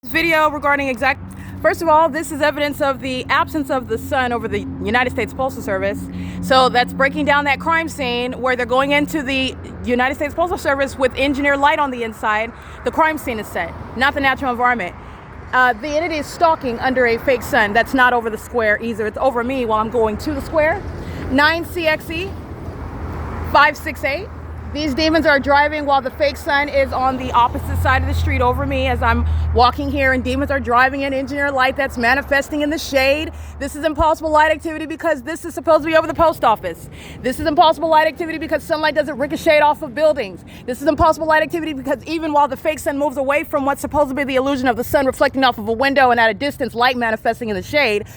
Video regarding first of all, this is evidence of the absence of the sun over the United States Postal Service. So that's breaking down that crime scene where they're going into the United States Postal Service with engineered light on the inside. The crime scene is set, not the natural environment. The entity is stalking under a fake sun that's not over the square either. It's over me while I'm going to the square. 9CXE 568. These demons are driving while the fake sun is on the opposite side of the street over me as I'm walking here, and demons are driving in engineered light that's manifesting in the shade. This is impossible light activity because this is supposed to be over the post office. This is impossible light activity because sunlight doesn't ricochet off of buildings. This is impossible light activity because even while the fake sun moves away from what's supposed to be the illusion of the sun reflecting off of a window and at a distance light manifesting in the shade,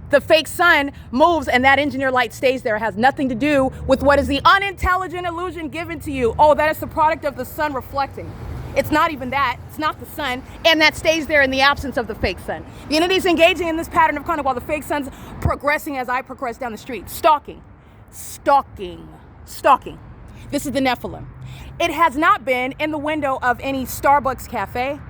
the fake sun moves and that engineered light stays there. It has nothing to do with what is the unintelligent illusion given to you. Oh, that is the product of the sun reflecting. It's not even that. It's not the sun. And that stays there in the absence of the fake sun. The entity is engaging in this pattern of conduct while the fake sun's progressing as I progress down the street. Stalking. Stalking. Stalking. This is the Nephilim. It has not been in the window of any Starbucks cafe.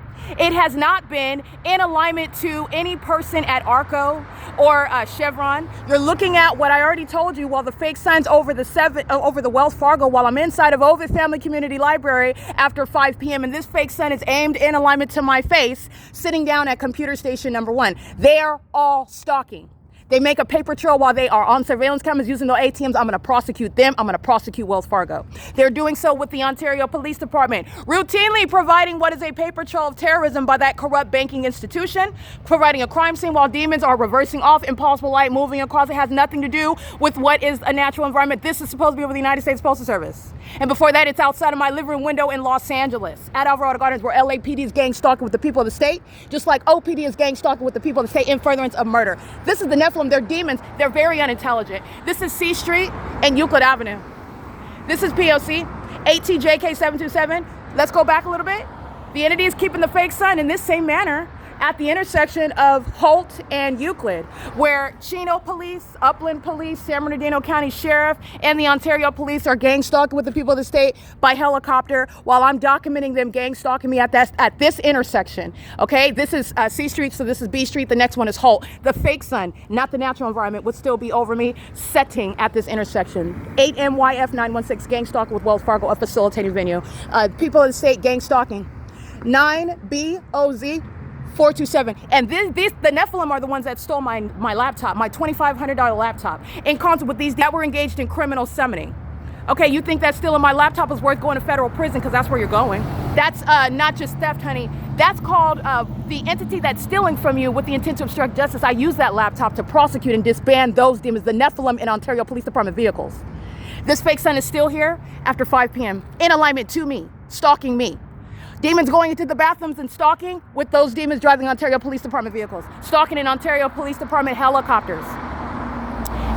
It has not been in alignment to any person at Arco or Chevron. You're looking at what I already told you while the fake sun's over the Wells Fargo while I'm inside of Ovid Family Community Library after 5 p.m. and this fake sun is aimed in alignment to my face sitting down at computer station number 1. They're all stalking. They make a paper trail while they are on surveillance cameras using their ATMs. I'm going to prosecute them. I'm going to prosecute Wells Fargo. They're doing so with the Ontario Police Department, routinely providing what is a paper trail of terrorism by that corrupt banking institution, providing a crime scene while demons are reversing off, impossible light moving across. It has nothing to do with what is a natural environment. This is supposed to be over the United States Postal Service. And before that, it's outside of my living room window in Los Angeles at Alvarado Gardens where LAPD is gang stalking with the people of the state, just like OPD is gang stalking with the people of the state in furtherance of murder. This is the Nephilim. They're demons. They're very unintelligent. This is C Street and Euclid Avenue. This is P.O.C. 8TJK727. Let's go back a little bit. The entity is keeping the fake sun in this same manner at the intersection of Holt and Euclid, where Chino Police, Upland Police, San Bernardino County Sheriff, and the Ontario Police are gang stalking with the people of the state by helicopter while I'm documenting them gang stalking me at this intersection. Okay, this is C Street, so this is B Street. The next one is Holt. The fake sun, not the natural environment, would still be over me, setting at this intersection. 8MYF916 gang stalking with Wells Fargo, a facilitating venue. People of the state gang stalking. 9BOZ 427. And the Nephilim are the ones that stole my laptop, my $2,500 laptop, in concert with these that were engaged in criminal summoning. Okay, you think that stealing my laptop is worth going to federal prison because that's where you're going. That's not just theft, honey. That's called the entity that's stealing from you with the intent to obstruct justice. I use that laptop to prosecute and disband those demons, the Nephilim in Ontario Police Department vehicles. This fake sun is still here after 5 p.m. in alignment to me, stalking me. Demons going into the bathrooms and stalking with those demons driving Ontario Police Department vehicles. Stalking in Ontario Police Department helicopters.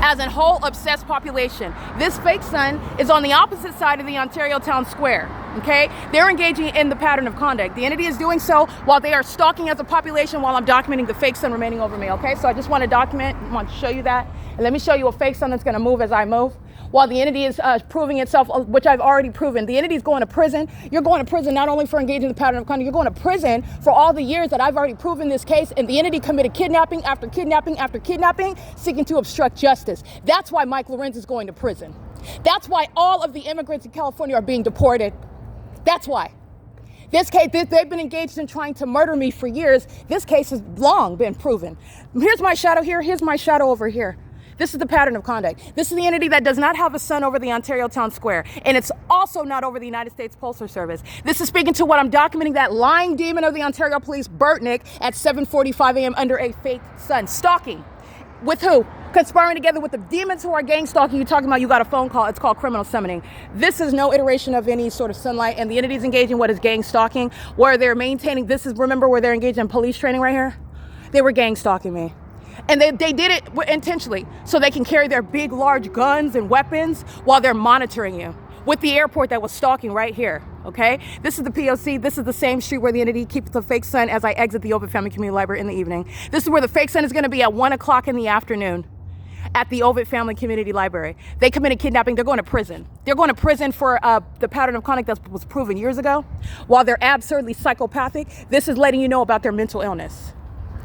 As a whole obsessed population. This fake sun is on the opposite side of the Ontario Town Square. Okay? They're engaging in the pattern of conduct. The entity is doing so while they are stalking as a population while I'm documenting the fake sun remaining over me. Okay? So I just want to document, I want to show you that. And let me show you a fake sun that's going to move as I move. While the entity is proving itself, which I've already proven. The entity is going to prison. You're going to prison not only for engaging in the pattern of conduct, you're going to prison for all the years that I've already proven this case, and the entity committed kidnapping after kidnapping after kidnapping, seeking to obstruct justice. That's why Mike Lorenz is going to prison. That's why all of the immigrants in California are being deported. That's why. This case, they've been engaged in trying to murder me for years. This case has long been proven. Here's my shadow here. Here's my shadow over here. This is the pattern of conduct. This is the entity that does not have a sun over the Ontario Town Square. And it's also not over the United States Postal Service. This is speaking to what I'm documenting, that lying demon of the Ontario Police, Burtnick, at 7:45 a.m. under a fake sun. Stalking. With who? Conspiring together with the demons who are gang stalking. You're talking about you got a phone call. It's called criminal summoning. This is no iteration of any sort of sunlight. And the entity is engaging what is gang stalking, where they're maintaining, this is, remember where they're engaged in police training right here? They were gang stalking me. And they did it intentionally so they can carry their big, large guns and weapons while they're monitoring you with the airport that was stalking right here, okay? This is the P.O.C. This is the same street where the entity keeps the fake sun as I exit the Ovid Family Community Library in the evening. This is where the fake sun is going to be at 1 o'clock in the afternoon. at the Ovid Family Community Library. They committed kidnapping. They're going to prison. They're going to prison for the pattern of conduct that was proven years ago. While they're absurdly psychopathic, this is letting you know about their mental illness.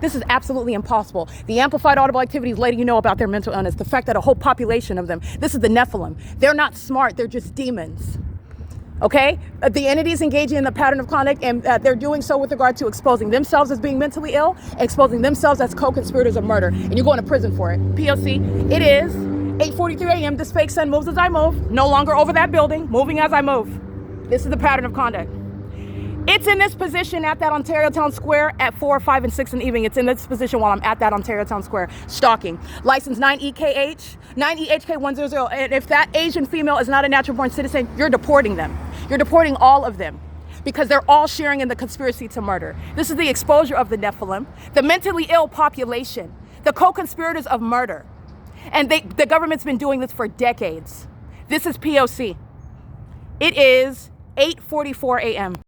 This is absolutely impossible. The amplified audible activity is letting you know about their mental illness. The fact that a whole population of them, this is the Nephilim. They're not smart. They're just demons. Okay? The entities engaging in the pattern of conduct, and they're doing so with regard to exposing themselves as being mentally ill, exposing themselves as co-conspirators of murder, and you're going to prison for it. POC, it is 8:43 a.m. This fake sun moves as I move, no longer over that building, moving as I move. This is the pattern of conduct. It's in this position at that Ontario Town Square at 4, 5, and 6 in the evening. It's in this position while I'm at that Ontario Town Square stalking. License 9EHK100. And if that Asian female is not a natural born citizen, you're deporting them. You're deporting all of them because they're all sharing in the conspiracy to murder. This is the exposure of the Nephilim, the mentally ill population, the co-conspirators of murder. And the government's been doing this for decades. This is POC. It is 8:44 a.m.